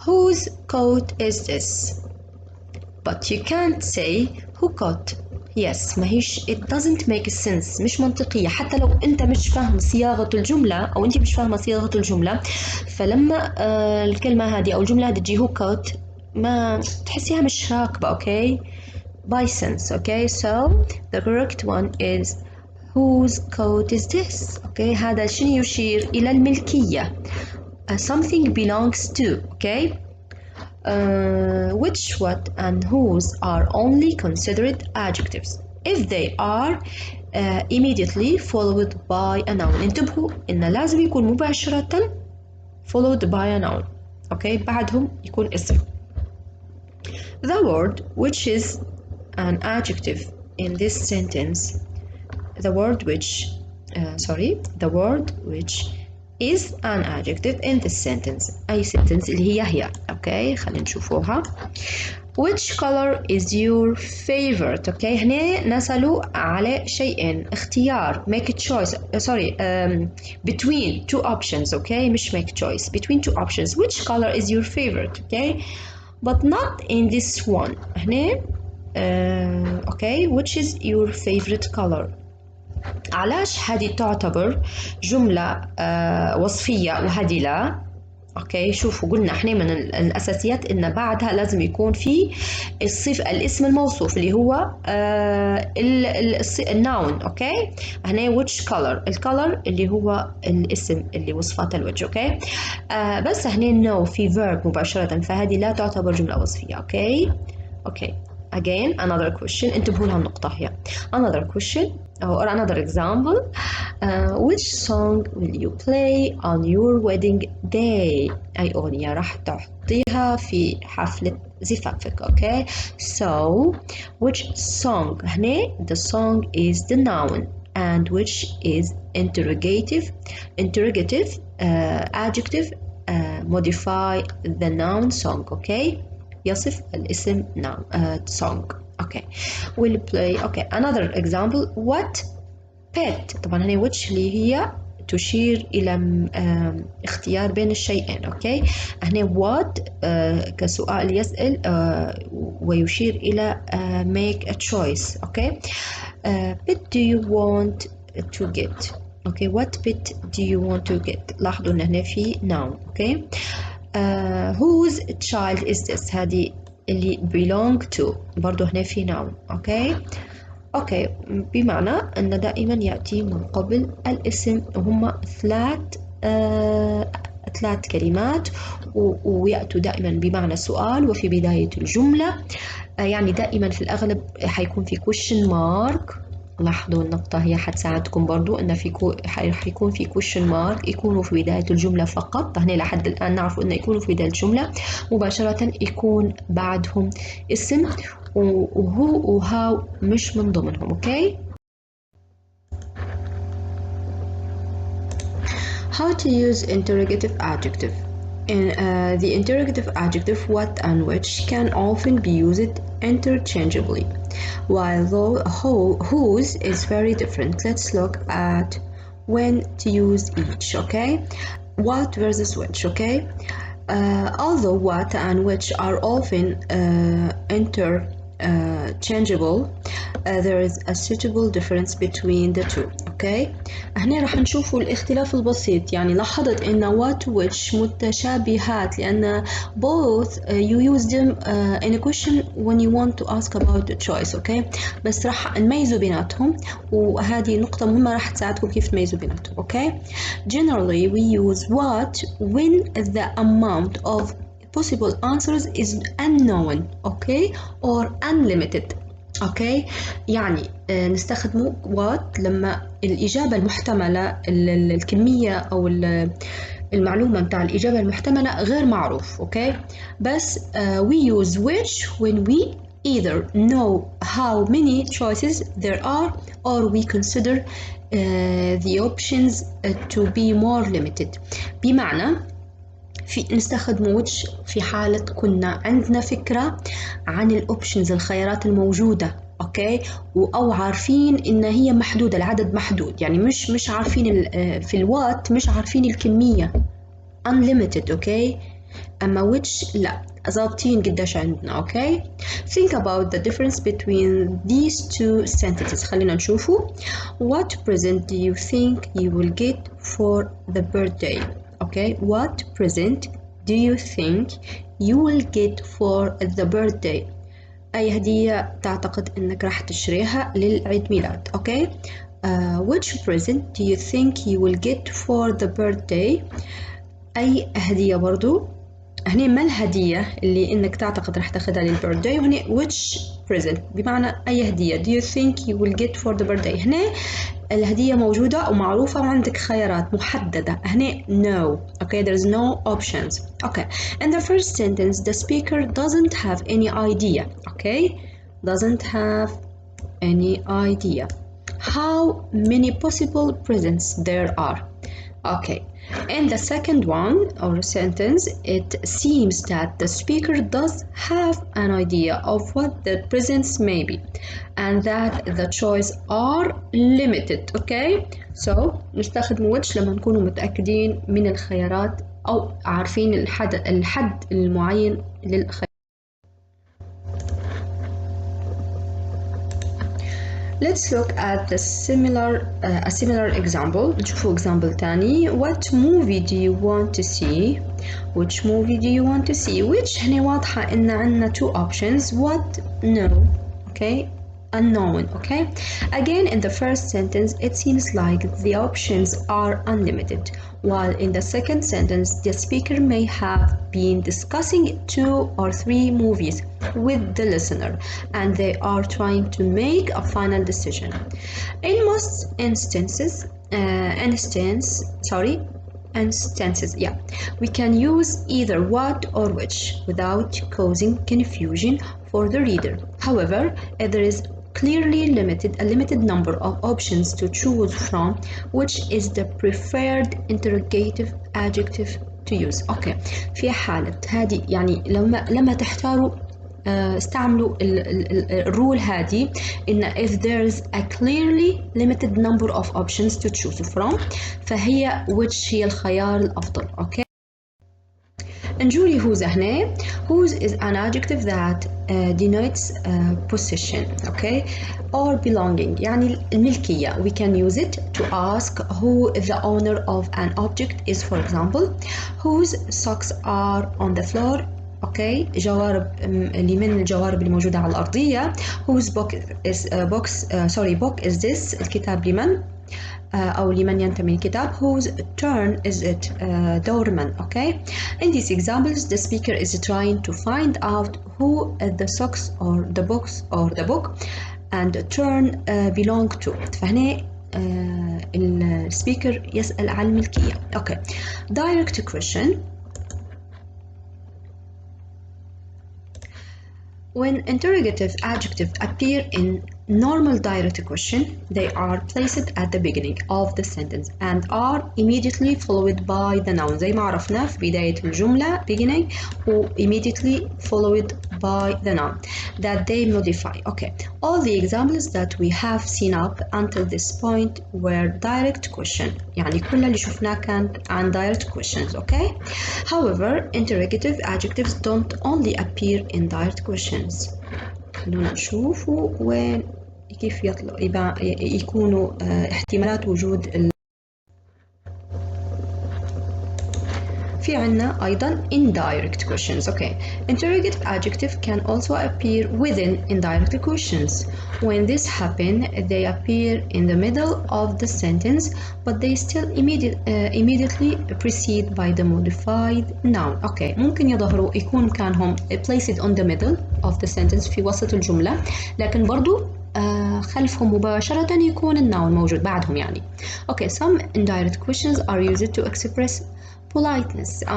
whose coat is this, but you can't say who coat. Yes, ما هيش it doesn't make sense، مش منطقية. حتى لو أنت مش فاهم صياغة الجملة أو أنت مش فاهمة صياغة الجملة، فلما الكلمة هذه أو الجملة هذه تجي who coat ما تحسيها مش راكبة. Okay, by sense. Okay, so the correct one is whose coat is this. Okay, هذا شنو يشير إلى الملكية. Something belongs to. Okay, which, what, and whose are only considered adjectives if they are immediately followed by a noun. انتبهوا إن لازم يكون مباشرة followed by a noun. Okay, بعدهم يكون اسم. The word which is an adjective in this sentence, the word which is an adjective in this sentence. أي sentence اللي هي. Okay, خلينا نشوفوها. Which color is your favorite? Okay, هنا نسألوا على شيئين، اختيار make a choice. Between two options. Okay, مش make choice. Between two options. Which color is your favorite? Okay, but not in this one. هنا okay, which is your favorite color. علاش هذه تعتبر جملة وصفية وهذه لا؟ اوكي، شوفوا قلنا احنا من الاساسيات ان بعدها لازم يكون في الاسم الموصوف اللي هو الناون. اوكي، هنا which color، الكولر اللي هو الاسم اللي وصفات الوجه. اوكي، بس هنا no في verb مباشرة، فهذه لا تعتبر جملة وصفية. اوكي again another question، انتبهوا لها النقطة هي another question or another example. Which song will you play on your wedding day؟ أي أغنية راح تعطيها في حفلة زفافك. Okay, so which song؟ هنا the song is the noun and which is interrogative adjective modify the noun song. Okay، يصف الاسم noun song. Okay, we'll play. Okay, another example. What pet؟ طبعا هنا which اللي هي تشير إلى اختيار بين الشيئين. أوكي، هنا what كسؤال يسأل ويشير إلى make a choice. أوكي، pet do you want to get؟ أوكي، what pet do you want to get؟ لاحظوا إن هنا في noun. أوكي، whose child is this؟ هذه اللي belong to، برضو هنا في noun. اوكي بمعنى ان دائما ياتي من قبل الاسم، وهم ثلاث كلمات وياتوا دائما بمعنى سؤال وفي بدايه الجمله. يعني دائما في الاغلب حيكون في question mark. لاحظوا النقطة هي حتساعدكم برضو إن حيكون في question mark يكونوا في بداية الجملة فقط. هنا لحد الآن نعرف إنه يكونوا في بداية الجملة مباشرة، يكون بعدهم اسم وهو وهاو مش من ضمنهم. أوكي، How to use interrogative adjective. The interrogative adjective what and which can often be used interchangeably, while whose is very different. Let's look at when to use each. Okay, what versus which. Okay, although what and which are often interchangeable, there is a suitable difference between the two. Okay، هنا راح نشوفوا الاختلاف البسيط. يعني لاحظت ان what which متشابهات لان both you use them in a question when you want to ask about the choice. Okay، بس راح نميزوا بيناتهم، وهذه نقطة مهمة راح تساعدكم كيف تميزوا بيناتهم. Okay، generally we use what when the amount of possible answers is unknown. Okay, or unlimited. اوكي، يعني نستخدمه what لما الإجابة المحتملة الكمية أو المعلومة متاع الإجابة المحتملة غير معروف. اوكي، بس we use which when we either know how many choices there are or we consider the options to be more limited. بمعنى نستخدم which في حالة كنا عندنا فكرة عن الأوبشنز الخيارات الموجودة اوكي، او عارفين ان هي محدوده، العدد محدود، يعني مش عارفين في الوات مش عارفين الكميه unlimited. اوكي، اما which لا، ظابطين قديش عندنا. اوكي، think about the difference between these two sentences. خلينا نشوفوا. What present do you think you will get for the birthday? Okay, what present do you think you will get for the birthday? أي هدية تعتقد إنك راح تشتريها للعيد ميلاد. Okay, which present do you think you will get for the birthday? أي هدية برضو. هني ما الهدية اللي إنك تعتقد راح تاخدها للبيرثداي، وهني which present بمعنى أي هدية do you think you will get for the birthday. هنا الهدية موجودة ومعروفة وعندك خيارات محددة. هنا no. Okay, there's no options. Okay, in the first sentence the speaker doesn't have any idea. Okay, doesn't have any idea how many possible presents there are. Okay, in the second one or sentence, it seems that the speaker does have an idea of what the presents may be and that the choice are limited. Okay, so نستخدم which لما نكونوا متأكدين من الخيارات أو عارفين الحد المعين للخيارات. Let's look at the a similar example. نشوفوا example تاني. What movie do you want to see? Which movie do you want to see? Which هنا واضحة إن عندنا two options. What? No. Okay. Unknown. Okay. Again, in the first sentence, it seems like the options are unlimited, while in the second sentence, the speaker may have been discussing 2 or 3 movies with the listener, and they are trying to make a final decision. In most instances, we can use either what or which without causing confusion for the reader. However, if there is clearly a limited number of options to choose from, which is the preferred interrogative adjective to use. Okay, في حالة هذه يعني لما تحتاروا استعملوا الرول هذه إن if there's a clearly limited number of options to choose from فهي which هي الخيار الأفضل. Okay. نجولي whose هنا. whose is an adjective that denotes possession, okay, or belonging, يعني الملكية. We can use it to ask who the owner of an object is. For example, whose socks are on the floor. Okay, جوارب اللي من الجوارب اللي موجودة على الأرضية. whose book is this؟ الكتاب لمن؟ أو لمن ينتمي الكتاب. whose turn is it؟ دور. Okay, in these examples the speaker is trying to find out who the socks or the books or the book and turn belong to. فهنا السبيكر يسأل عن الملكية. Okay, direct question. When interrogative adjectives appear in normal direct question, they are placed at the beginning of the sentence and are immediately followed by the noun. زي ما عرفنا في بداية الجملة beginning و immediately followed by the noun that they modify. Okay, all the examples that we have seen up until this point were direct question. يعني كل اللي شفناه كان عن direct questions. Okay, however, interrogative adjectives don't only appear in direct questions. خلونا نشوف وين كيف يكونوا احتمالات وجود في عنا أيضا indirect questions. Okay, interrogative adjective can also appear within indirect questions. When this happens, they appear in the middle of the sentence, but they still immediately precede by the modified noun. Okay, ممكن يكون مكانهم placed on the middle of the sentence في وسط الجملة، لكن برضو خلفهم مباشرة يكون النون موجود بعدهم يعني. Okay, some indirect questions are used to express politeness.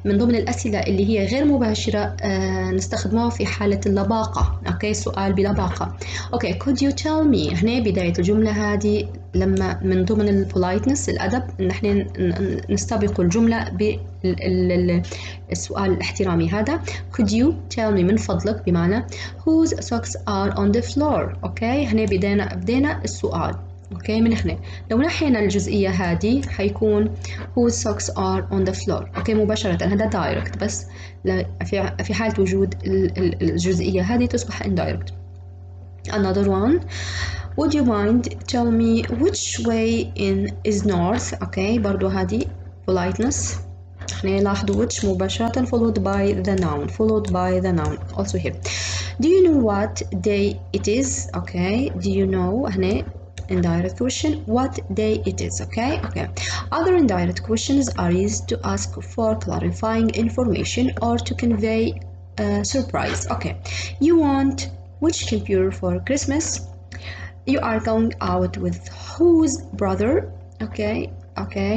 من ضمن الأسئلة اللي هي غير مباشرة نستخدمها في حالة اللباقة. أوكي، سؤال بلباقة. أوكي، could you tell me. هنا بداية الجملة هذه لما من ضمن البولايتنس الأدب إن إحنا نستبق الجملة بالسؤال الاحترامي هذا. could you tell me من فضلك بمعنى whose socks are on the floor. أوكي، هنا بدينا السؤال. اوكي، من هنا لو نحينا الجزئية هذه حيكون whose socks are on the floor. اوكي، مباشرة هذا دايركت، بس في حالة وجود الجزئية هذه تصبح indirect. Another one, would you mind tell me which way in is north. اوكي، برضو هذه politeness. احنا لاحظوا which مباشرة followed by the noun. Also here, do you know what day it is. اوكي، do you know هنا indirect question what day it is. Okay. Other indirect questions are used to ask for clarifying information or to convey surprise. Okay, you want which computer for Christmas. You are going out with whose brother. Okay.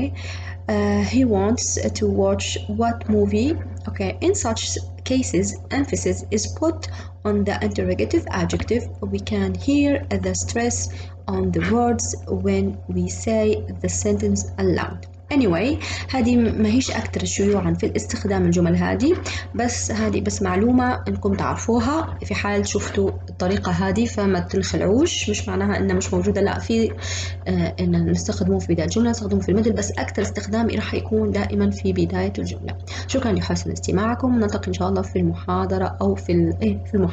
He wants to watch what movie. Okay, in such cases emphasis is put on the interrogative adjective. We can hear the stress on the words when we say the sentence aloud. Anyway, هذه ما هيش أكثر شيوعا في الاستخدام الجمل هذه، بس هذه بس معلومة إنكم تعرفوها في حال شفتوا الطريقة هذه فما تنخلعوش. مش معناها إنها مش موجودة، لا، في إن نستخدموه في بداية الجملة، نستخدموه في المثل، بس أكثر استخدام راح يكون دائما في بداية الجملة. شكرا لحسن استماعكم، نلتقي إن شاء الله في المحاضرة أو في المحاضرة.